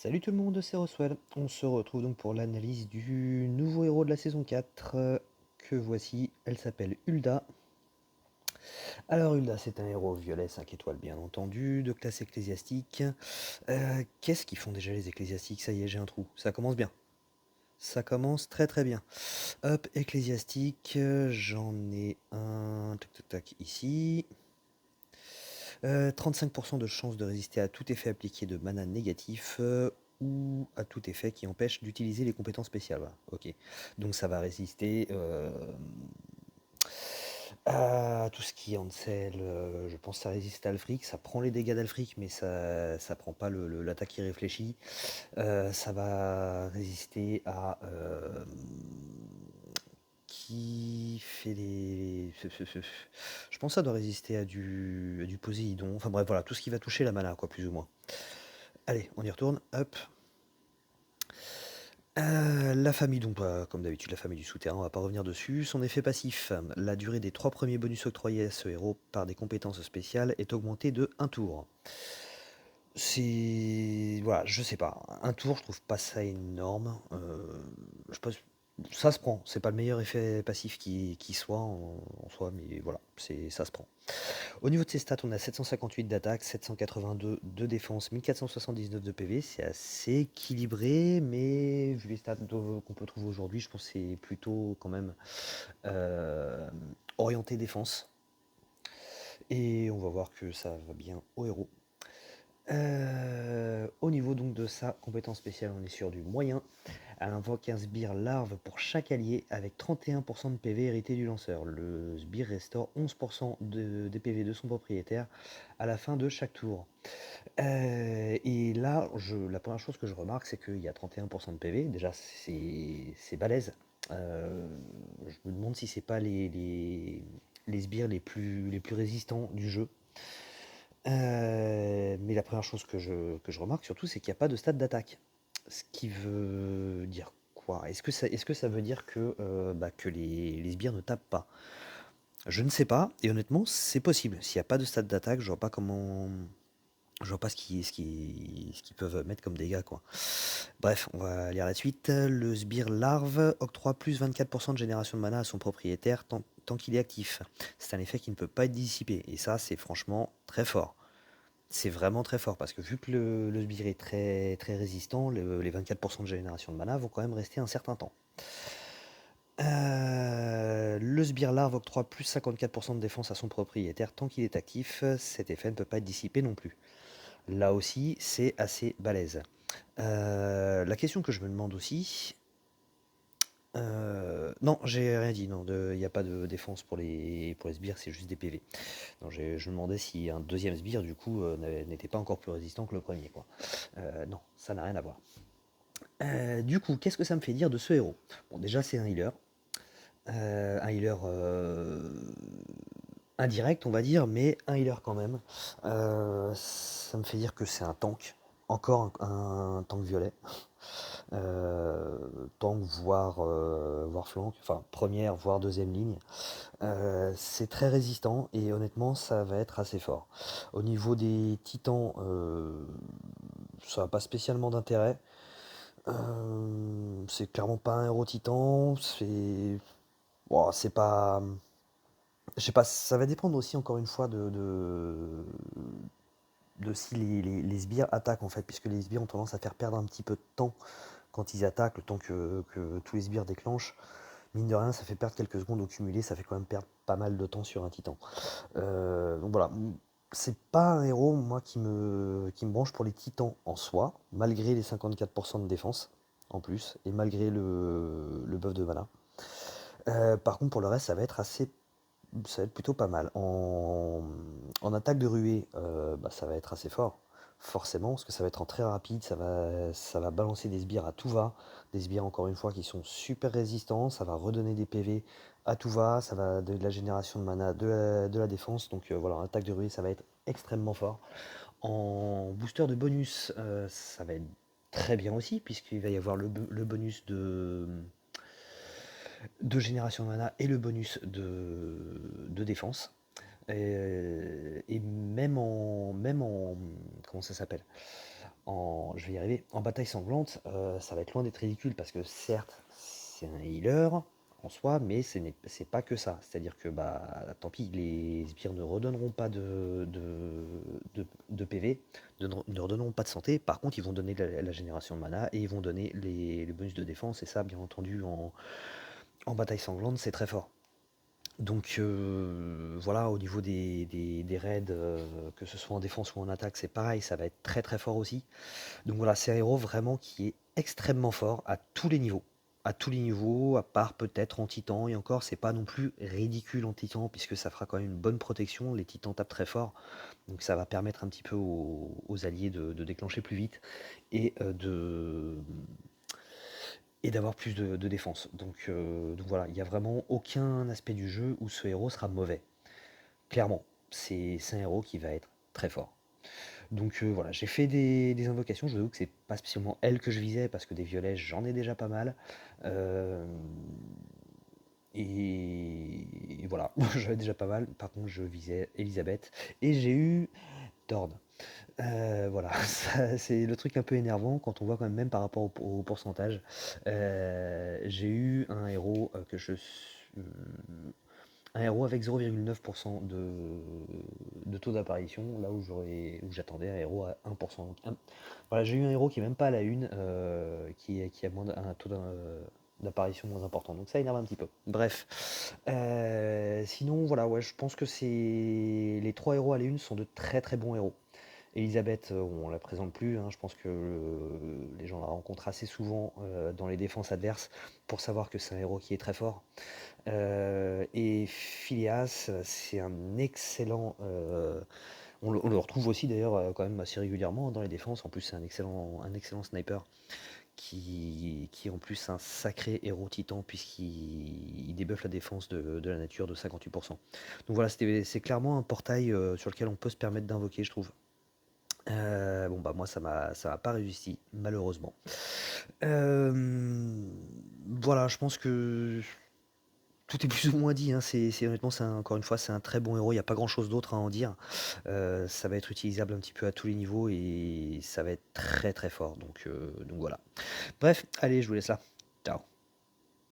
Salut tout le monde, c'est Roswell. On se retrouve donc pour l'analyse du nouveau héros de la saison 4 que voici. Elle s'appelle Hulda. Alors Hulda, c'est un héros violet 5 étoiles bien entendu, de classe ecclésiastique. Qu'est-ce qu'ils font déjà les ecclésiastiques? Ça y est, j'ai un trou. Ça commence bien. Ça commence très très bien. Hop, ecclésiastique, j'en ai un tac, tac, tac, ici. 35% de chance de résister à tout effet appliqué de mana négatif ou à tout effet qui empêche d'utiliser les compétences spéciales. Voilà, ok. Donc ça va résister à tout ce qui est Ansel. Je pense que ça résiste à Alfric. Ça prend les dégâts d'Alfric, mais ça prend pas l'attaque irréfléchie. Ça va résister à qui fait les. Je pense que ça doit résister à du Poséidon. Enfin bref, voilà, tout ce qui va toucher la mana, quoi, plus ou moins. Allez, on y retourne. Hop. La famille, donc, comme d'habitude, la famille du souterrain, on va pas revenir dessus. Son effet passif, la durée des 3 premiers bonus octroyés à ce héros par des compétences spéciales est augmentée de 1 tour. C'est. Voilà, je sais pas. Un tour, je trouve pas ça énorme. Je pense. Ça se prend. C'est pas le meilleur effet passif qui soit en soi, mais voilà, ça se prend. Au niveau de ses stats, on a 758 d'attaque, 782 de défense, 1479 de PV. C'est assez équilibré, mais vu les stats qu'on peut trouver aujourd'hui, je pense que c'est plutôt quand même euh, orienté défense. Et on va voir que ça va bien au héros. Au niveau donc de sa compétence spéciale, on est sur du moyen. Elle invoque un sbire larve pour chaque allié avec 31% de PV hérité du lanceur. Le sbire restaure 11% des PV de son propriétaire à la fin de chaque tour. Et là, la première chose que je remarque, c'est qu'il y a 31% de PV. Déjà, c'est balèze. Euh, je me demande si c'est pas les sbires les plus résistants du jeu. Mais la première chose que je remarque surtout, c'est qu'il n'y a pas de stade d'attaque. Ce qui veut dire quoi? Est-ce que ça veut dire que les sbires ne tapent pas? Je ne sais pas, et honnêtement, c'est possible. S'il n'y a pas de stade d'attaque, je vois pas comment. Je vois pas ce qu'ils peuvent mettre comme dégâts, quoi. Bref, on va lire la suite. Le sbire larve octroie plus 24% de génération de mana à son propriétaire tant qu'il est actif. C'est un effet qui ne peut pas être dissipé, et ça, c'est franchement très fort. C'est vraiment très fort parce que vu que le sbire est très, très résistant, les 24% de génération de mana vont quand même rester un certain temps. Le sbire larve octroie plus 54% de défense à son propriétaire tant qu'il est actif. Cet effet ne peut pas être dissipé non plus. Là aussi, c'est assez balèze. La question que je me demande aussi. Non, j'ai rien dit. Non, il n'y a pas de défense pour les sbires, c'est juste des PV. Non, je me demandais si un deuxième sbire, du coup, n'était pas encore plus résistant que le premier, quoi. Non, ça n'a rien à voir. Du coup, qu'est-ce que ça me fait dire de ce héros? Bon, déjà, c'est un healer. Un healer indirect, on va dire, mais un healer quand même. Ça me fait dire que c'est un tank. Encore un tank violet. Euh, Tank, voire flank. Enfin, première, voire deuxième ligne. C'est très résistant et honnêtement, ça va être assez fort. Au niveau des titans, ça n'a pas spécialement d'intérêt. C'est clairement pas un héros titan. C'est pas. Je sais pas, ça va dépendre aussi encore une fois de si les sbires attaquent en fait, puisque les sbires ont tendance à faire perdre un petit peu de temps quand ils attaquent, le temps que tous les sbires déclenchent. Mine de rien, ça fait perdre quelques secondes au cumulé, ça fait quand même perdre pas mal de temps sur un titan. Donc voilà, c'est pas un héros, moi, qui me branche pour les titans en soi, malgré les 54% de défense en plus, et malgré le buff de mana. Par contre, pour le reste, ça va être plutôt pas mal. En attaque de ruée, ça va être assez fort, forcément, parce que ça va être en très rapide, ça va balancer des sbires à tout va, des sbires encore une fois qui sont super résistants, ça va redonner des PV à tout va, ça va de la génération de mana, de la défense, donc voilà, en attaque de ruée, ça va être extrêmement fort. En booster de bonus, ça va être très bien aussi, puisqu'il va y avoir le bonus de génération de mana et le bonus de défense. Et même en. Comment ça s'appelle? je vais y arriver, en bataille sanglante, ça va être loin d'être ridicule parce que certes, c'est un healer en soi, mais c'est pas que ça. C'est-à-dire que bah tant pis, les sbires ne redonneront pas de PV, ne redonneront pas de santé. Par contre, ils vont donner la génération de mana et ils vont donner les bonus de défense. Et ça, bien entendu, en bataille sanglante, c'est très fort. Donc voilà, au niveau des raids, que ce soit en défense ou en attaque, c'est pareil, ça va être très très fort aussi. Donc voilà, c'est un héros vraiment qui est extrêmement fort à tous les niveaux. À tous les niveaux, à part peut-être en titan, et encore, c'est pas non plus ridicule en titan, puisque ça fera quand même une bonne protection. Les titans tapent très fort, donc ça va permettre un petit peu aux alliés de déclencher plus vite et et d'avoir plus de défense. Donc voilà, il n'y a vraiment aucun aspect du jeu où ce héros sera mauvais. Clairement, c'est un héros qui va être très fort. Donc voilà, j'ai fait des invocations, je vous avoue que c'est pas spécialement elle que je visais, parce que des violets, j'en ai déjà pas mal. Euh, et voilà, j'avais déjà pas mal. Par contre, je visais Elisabeth, et j'ai eu Thorn. Voilà, c'est le truc un peu énervant quand on voit quand même par rapport au pourcentage. J'ai eu un héros un héros avec 0,9% de taux d'apparition, là où j'attendais un héros à 1%. Voilà, j'ai eu un héros qui est même pas à la une, qui a un taux d'apparition moins important. Donc ça énerve un petit peu. Bref. Sinon, voilà, ouais, je pense que les trois héros à la une sont de très très bons héros. Elisabeth, on la présente plus, hein, je pense que les gens la rencontrent assez souvent dans les défenses adverses pour savoir que c'est un héros qui est très fort. Et Phileas, c'est un excellent. On le retrouve aussi d'ailleurs quand même assez régulièrement dans les défenses. En plus, c'est un excellent sniper qui est en plus un sacré héros titan puisqu'il débuffe la défense de la nature de 58%. Donc voilà, c'est clairement un portail sur lequel on peut se permettre d'invoquer, je trouve. Bon bah moi ça m'a pas réussi malheureusement. Voilà, je pense que tout est plus ou moins dit, hein. Honnêtement, encore une fois, c'est un très bon héros. Il n'y a pas grand-chose d'autre à en dire. Ça va être utilisable un petit peu à tous les niveaux et ça va être très très fort. Donc voilà. Bref, allez, je vous laisse là. Ciao.